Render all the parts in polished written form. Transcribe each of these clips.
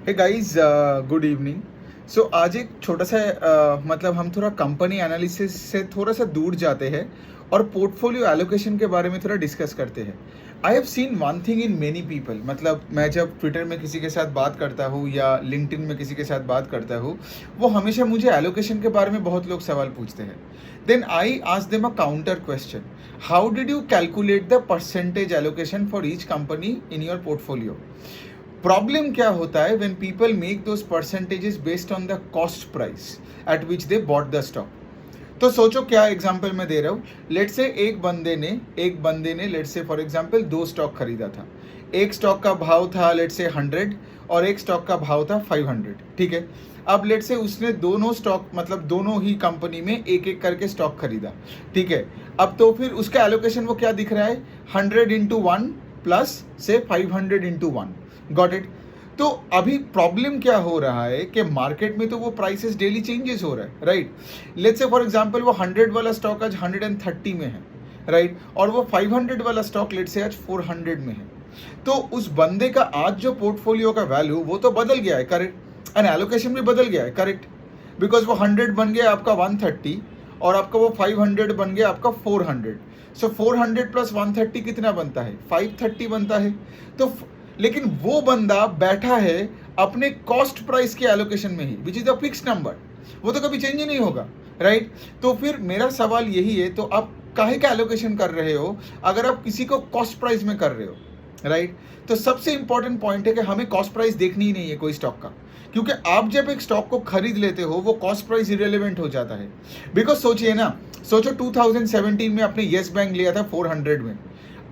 हे guys, good evening. So आज एक छोटा सा मतलब हम थोड़ा कंपनी एनालिसिस से थोड़ा सा दूर जाते हैं और पोर्टफोलियो एलोकेशन के बारे में थोड़ा डिस्कस करते हैं। I have seen one thing in many people, मतलब मैं जब ट्विटर में किसी के साथ बात करता हूँ या लिंक्डइन में किसी के साथ बात करता हूँ, वो हमेशा मुझे एलोकेशन के बारे में बहुत लोग सवाल पूछते हैं। Then I ask them a counter question, how did you calculate the percentage allocation for each company in your portfolio. Problem क्या होता है when people make those percentages based on the cost price at which they bought the stock. तो सोचो क्या example मैं दे रहा हूँ। Let's say एक बंदे ने let's say for example 2 stock खरीदा था। एक स्टॉक का भाव था लेट्स से 100 और एक स्टॉक का भाव था 500। ठीक है, अब लेट्स से उसने दोनों स्टॉक मतलब दोनों ही कंपनी में एक एक करके स्टॉक खरीदा। ठीक है, अब तो फिर उसका एलोकेशन वो क्या दिख रहा है, 100 × 1 प्लस से 500 × 1। Got it. तो अभी प्रॉब्लम क्या हो रहा है कि मार्केट में तो वो प्राइसेस डेली चेंजेस हो रहा है, right. Let's say for example वो 100 वाला स्टॉक आज 130 में है, राइट, और वो 500 वाला स्टॉक लेट्स से आज 400 में है। तो उस बंदे का आज जो पोर्टफोलियो का वैल्यू वो तो बदल गया है, करेक्ट, एंड एलोकेशन भी बदल गया है, करेक्ट, बिकॉज वो 100 बन गया आपका 130 और आपका वो 500 बन गया आपका 400। सो 400 प्लस 130 कितना बनता है, 530 बनता है। तो लेकिन वो बंदा बैठा है अपने कॉस्ट प्राइस के एलोकेशन में ही, which is a fix number, वो तो कभी चेंज ही नहीं होगा, राइट। तो फिर मेरा सवाल यही है, तो आप काहे का एलोकेशन कर रहे हो अगर आप किसी को कॉस्ट प्राइस में कर रहे हो, राइट। तो सबसे इंपॉर्टेंट पॉइंट है कि हमें कॉस्ट प्राइस देखनी ही नहीं है कोई स्टॉक का, क्योंकि आप जब एक स्टॉक को खरीद लेते हो वो कॉस्ट प्राइस इरेलीवेंट हो जाता है। बिकॉज सोचिए ना, सोचो 2017 में आपने येस बैंक लिया था 400 में,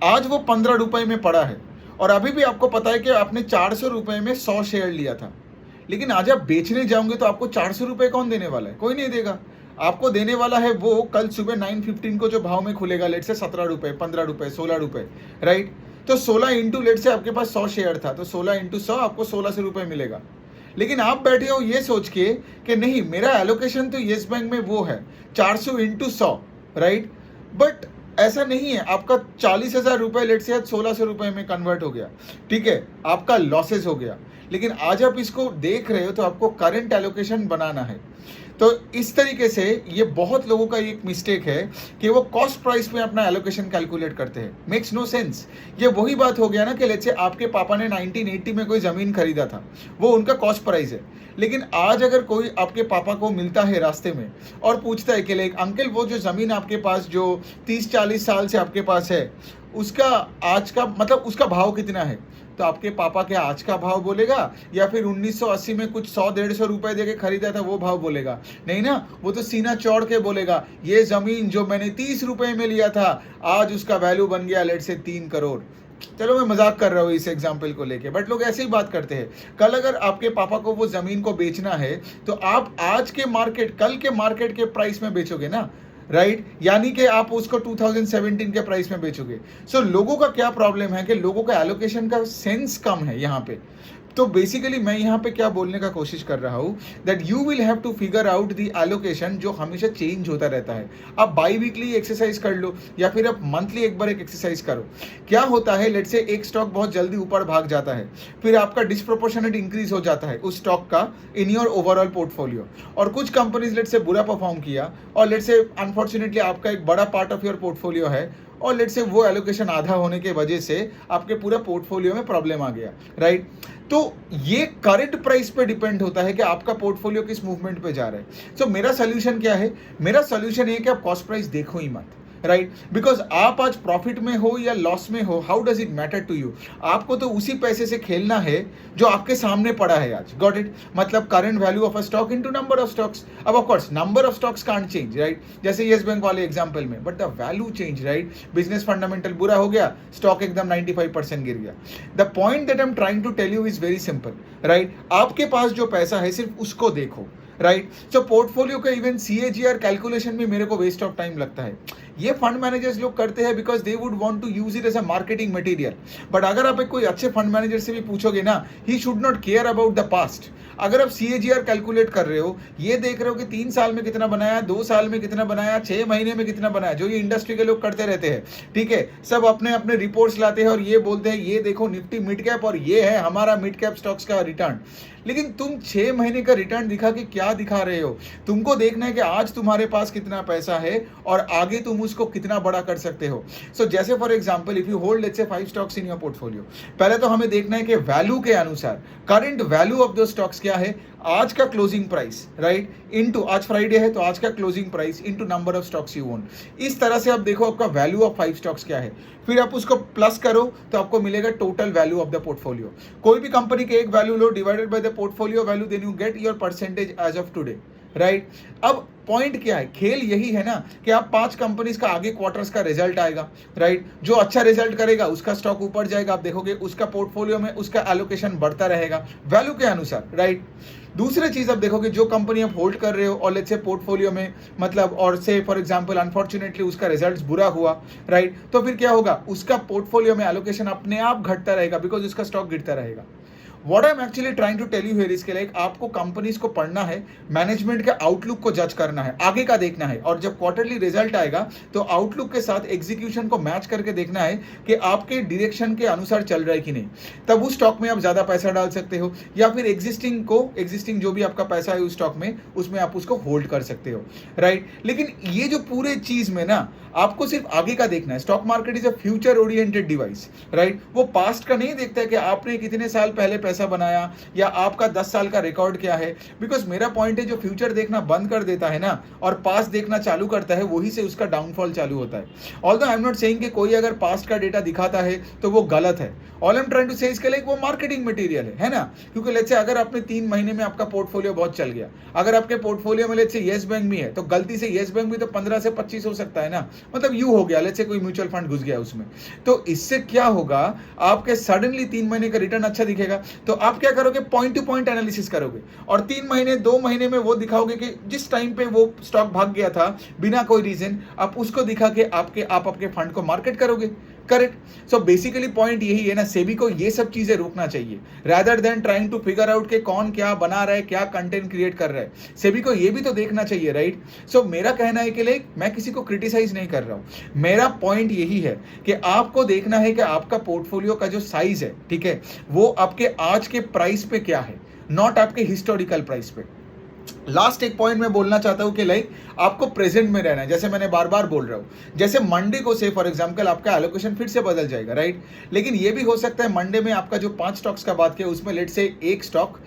आज वो 15 रुपए में पड़ा है और अभी भी आपको पता है कि आपने 400 रुपए में 100 शेयर लिया था। लेकिन आज आप बेचने जाओगे तो आपको 400 रुपए कौन देने वाला है, कोई नहीं देगा। आपको देने वाला है वो कल सुबह 9:15 को जो भाव में खुलेगा, लेट से 17 रुपए, 15 रुपए, 16 रुपए, राइट। तो 16 इंटू लेट से आपके पास 100 शेयर था, तो 16 इंटू 100 आपको 1600 रुपए मिलेगा। लेकिन आप बैठे हो ये सोच के कि नहीं, मेरा एलोकेशन तो येस बैंक में वो है 400 इंटू 100, राइट। बट ऐसा नहीं है, आपका 40,000 रुपए लेट से आज 1600 रुपए में कन्वर्ट हो गया, ठीक है, आपका लॉसेस हो गया। लेकिन आज आप इसको देख रहे हो तो आपको करंट एलोकेशन बनाना है। तो इस तरीके से ये बहुत लोगों का एक मिस्टेक है कि वो कॉस्ट प्राइस में अपना एलोकेशन कैलकुलेट करते हैं। Makes no sense. ये वही बात हो गया ना कि लेट्स से आपके पापा ने 1980 में कोई ज़मीन खरीदा था, वो उनका कॉस्ट प्राइस है। लेकिन आज अगर कोई आपके पापा को मिलता है रास्ते में और पूछता है कि लाइक अंकल वो जो ज़मीन आपके पास जो 30-40 साल से आपके पास है, उसका आज का मतलब उसका भाव कितना है, तो आपके पापा क्या आज का भाव बोलेगा या फिर 1980 में कुछ 100-150 रुपए देके खरीदा था वो भाव बोलेगा? नहीं ना, वो तो सीना चौड़ के बोलेगा ये जमीन जो मैंने 30 रुपए में लिया था आज उसका वैल्यू बन गया लेट से 3 करोड़। चलो मैं मजाक कर रहा हूँ इस एग्जाम्पल को लेके, बट लोग ऐसे ही बात करते हैं। कल अगर आपके पापा को वो जमीन को बेचना है तो आप आज के मार्केट कल के मार्केट के प्राइस में बेचोगे ना, राइट, यानी कि आप उसको 2017 के प्राइस में बेचोगे। सो लोगों का क्या प्रॉब्लम है कि लोगों का एलोकेशन का सेंस कम है यहाँ पे। तो बेसिकली मैं यहाँ पे क्या बोलने का कोशिश कर रहा हूँ, that you will have to figure out the allocation जो हमेशा चेंज होता रहता है। आप बाई वीकली एक्सरसाइज कर लो या फिर आप मंथली एक बार एक एक्सरसाइज करो। क्या होता है, लेट से एक स्टॉक बहुत जल्दी ऊपर भाग जाता है, फिर आपका डिस्प्रोपोर्शनेट इंक्रीज हो जाता है उस स्टॉक का इन योर ओवरऑल पोर्टफोलियो, और कुछ कंपनीज लेट से बुरा परफॉर्म किया और लेट से अनफॉर्चुनेटली आपका एक बड़ा पार्ट ऑफ योर पोर्टफोलियो है और लेट से वो एलोकेशन आधा होने के वजह से आपके पूरा पोर्टफोलियो में प्रॉब्लम आ गया, राइट। तो ये करंट प्राइस पे डिपेंड होता है कि आपका पोर्टफोलियो किस मूवमेंट पे जा रहा है। सो मेरा सोल्यूशन क्या है, मेरा सोल्यूशन ये है कि आप कॉस्ट प्राइस देखो ही मत, राइट, बिकॉज आप आज प्रॉफिट में हो या लॉस में हो, how does it matter to you. आपको तो उसी पैसे से खेलना है जो आपके सामने पड़ा है आज। गॉट इट, मतलब current value of a stock into number of stocks. अब of course number of stocks can't change, right, जैसे येस बैंक वाले एग्जांपल में, but the value change, right. Business fundamental बुरा हो गया, स्टॉक एकदम 95% गिर गया। The point that I am trying to tell you is very simple, right. आपके पास जो पैसा है सिर्फ उसको देखो, राइट। सो पोर्टफोलियो का इवन CAGR कैलकुलेशन भी मेरे को वेस्ट ऑफ टाइम लगता है। ये फंड मैनेजर्स लोग करते हैं because they would want to use it as a marketing material. But अगर आप एक कोई अच्छे फंड मैनेजर से भी पूछोगे ना, he should not care about the past. अगर आप CAGR कैलकुलेट कर रहे हो, ये देख रहे हो कि 3 साल में कितना बनाया, 2 साल में कितना बनाया, 6 महीने में कितना बनाया, जो ये इंडस्ट्री के लोग करते रहते हैं, ठीक है, सब अपने अपने रिपोर्ट्स लाते हैं और ये बोलते हैं ये देखो निफ्टी मिड कैप और ये है हमारा मिड कैप स्टॉक्स का रिटर्न। लेकिन तुम 6 महीने का रिटर्न दिखा के क्या दिखा रहे हो? तुमको देखना है कि आज तुम्हारे पास कितना पैसा है और आगे तुम उसको कितना बड़ा कर सकते हो। सो जैसे for example if you hold let's say 5 stocks in your portfolio, पहले तो हमें देखना है कि वैल्यू के अनुसार करंट वैल्यू ऑफ दो स्टॉक्स क्या है, आज का क्लोजिंग प्राइस, राइट, इनटू आज फ्राइडे है तो आज का closing price into number of stocks you own. इस तरह से आप देखो आपका वैल्यू ऑफ 5 स्टॉक्स क्या है, फिर आप उसको प्लस करो तो आपको मिलेगा total value of the portfolio. कोई भी कंपनी के एक वैल्यू लो divided by the portfolio value, then you get your percentage as of today, right. अब पॉइंट क्या है, खेल यही है ना कि आप 5 कंपनीज का आगे क्वार्टर्स का रिजल्ट आएगा, राइट, जो अच्छा रिजल्ट करेगा उसका स्टॉक ऊपर जाएगा, आप देखोगे उसका पोर्टफोलियो में उसका एलोकेशन बढ़ता रहेगा वैल्यू के अनुसार, राइट। दूसरी चीज आप देखोगे जो कंपनी आप होल्ड कर रहे हो और लेट्स से पोर्टफोलियो में मतलब और से फॉर एग्जांपल अनफॉर्चुनेटली उसका रिजल्ट बुरा हुआ, राइट, तो फिर क्या होगा, उसका पोर्टफोलियो में एलोकेशन अपने आप घटता रहेगा बिकॉज उसका स्टॉक गिरता रहेगा। What I'm actually trying to tell you here is कि लाइक आपको कंपनीज को पढ़ना है, मैनेजमेंट के आउटलुक को जज करना है, आगे का देखना है, और जब क्वार्टरली रिजल्ट आएगा तो आउटलुक के साथ एग्जीक्यूशन को मैच करके देखना है कि आपके डायरेक्शन के अनुसार चल रहा है कि नहीं। तब उस स्टॉक में आप ज्यादा पैसा डाल सकते हो या फिर एग्जिस्टिंग जो भी आपका पैसा है उस स्टॉक में उसमें आप उसको होल्ड कर सकते हो, राइट। लेकिन ये जो पूरे चीज में ना आपको सिर्फ आगे का देखना है। Stock market is a future oriented device, right. वो पास्ट का नहीं देखता है कि आपने कितने साल पहले पैसा बनाया या आपका 10 साल का रिकॉर्ड क्या है, बिकॉज मेरा पॉइंट है जो फ्यूचर देखना बंद कर देता है ना और पास्ट देखना चालू करता है, वही से उसका डाउनफॉल चालू होता है। Although I am not saying कि कोई अगर पास्ट का डेटा दिखाता है तो वो गलत है। All I am trying to say इसके लिए वो मार्केटिंग मटेरियल है ना, क्योंकि लेट्स से अगर आपने 3 महीने में आपका पोर्टफोलियो बहुत चल गया, अगर आपके पोर्टफोलियो में लेट्स से येस बैंक भी है तो गलती से येस बैंक भी तो 15 से 25 हो सकता है ना, मतलब यू हो गया, लेट्स से कोई म्यूचुअल फंड घुस गया उसमें, तो इससे क्या होगा, आपके सडनली 3 महीने का रिटर्न अच्छा दिखेगा तो आप क्या करोगे, पॉइंट टू पॉइंट एनालिसिस करोगे और 3 महीने 2 महीने में वो दिखाओगे कि जिस टाइम पे वो स्टॉक भाग गया था बिना कोई रीजन, आप उसको दिखा के आप आपके फंड को मार्केट करोगे, करेक्ट। सो बेसिकली पॉइंट यही है ना, सेबी को ये सब चीजें रोकना चाहिए rather than trying to figure out के कौन क्या बना रहा है, क्या कंटेंट क्रिएट कर रहा है। सेबी को ये भी तो देखना चाहिए, राइट। सो मेरा कहना है कि लाइक मैं किसी को क्रिटिसाइज नहीं कर रहा हूं, मेरा पॉइंट यही है कि आपको देखना है कि आपका पोर्टफोलियो का जो साइज है, ठीक है, वो आपके आज के प्राइस पे क्या है, नॉट आपके हिस्टोरिकल प्राइस पे। लास्ट एक पॉइंट मैं बोलना चाहता हूं कि लाइक आपको प्रेजेंट में रहना है, जैसे मैंने बार बार बोल रहा हूं, जैसे मंडे को से फॉर एग्जांपल आपका एलोकेशन फिर से बदल जाएगा, राइट। लेकिन ये भी हो सकता है मंडे में आपका जो 5 स्टॉक्स का बात किया उसमें लेट से एक स्टॉक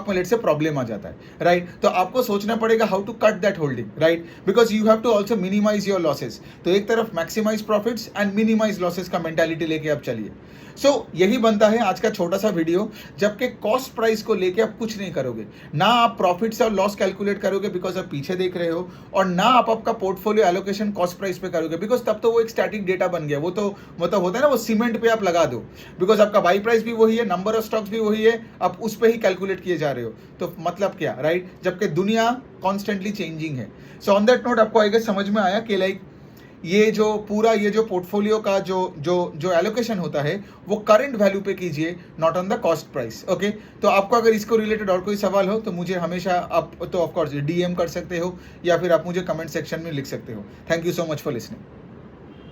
में लेट से प्रॉब्लम आ जाता है, राइट। तो आपको सोचना पड़ेगा how to cut that holding, right, because you have to also minimize your losses. तो एक तरफ maximize profits and minimize losses का मेंटालिटी लेके आप चलिए। सो यही बनता है आज का छोटा सा वीडियो, जबकि कॉस्ट प्राइस को लेके आप कुछ नहीं करोगे, ना आप प्रॉफिट्स और लॉस कैलकुलेट करोगे बिकॉज आप पीछे देख रहे हो, और ना आप आपका पोर्टफोलियो एलोकेशन कॉस्ट प्राइस पे करोगे बिकॉज तब तो वो एक स्टैटिक डेटा बन गया, वो तो मतलब होता है ना, वो सीमेंट पे आप लगा दो बिकॉज आपका बाई प्राइस भी वही है, नंबर ऑफ स्टॉक्स भी वही है, आप उस पर ही कैलकुलेट किए जा रहे हो, तो मतलब क्या, राइट, जबकि दुनिया कॉन्स्टेंटली चेंजिंग है। सो ऑन दैट नोट आपको आगे समझ में आया कि लाइक ये जो पोर्टफोलियो का जो एलोकेशन होता है वो करंट वैल्यू पे कीजिए, not on the cost price, okay. तो आपको अगर इसको रिलेटेड और कोई सवाल हो तो मुझे हमेशा आप तो ऑफकोर्स DM कर सकते हो या फिर आप मुझे कमेंट सेक्शन में लिख सकते हो। Thank you so much for listening.